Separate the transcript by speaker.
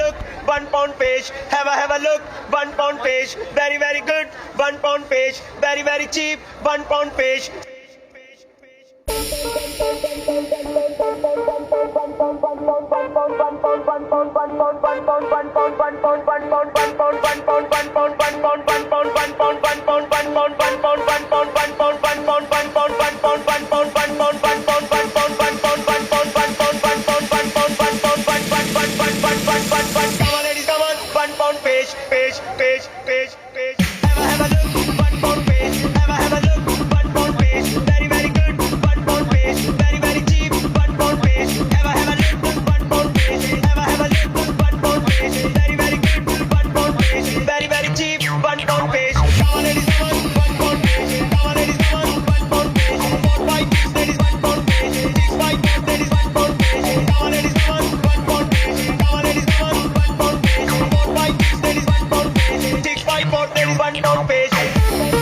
Speaker 1: look, £1 page. Have a look, £1 page. Very very good, £1 page. Very very cheap, £1 page. Have a look, £1 page. Have a look, £1 page. Very very good, £1 page. Very very cheap, £1 page. Have a look, £1 page. Have a look, £1 page. Very very good, £1 page. Very very cheap, £1 page. Come on ladies, come on, £1 page. Come on ladies, come on, £1 page. 4 5 6 ladies, £1 page. 6 5 4 ladies, £1 page. Come on ladies, come on, £1 page. Come on ladies, come on, £1 page. 4 5 6 ladies, £1 page. 6 5 4 ladies, £1 page.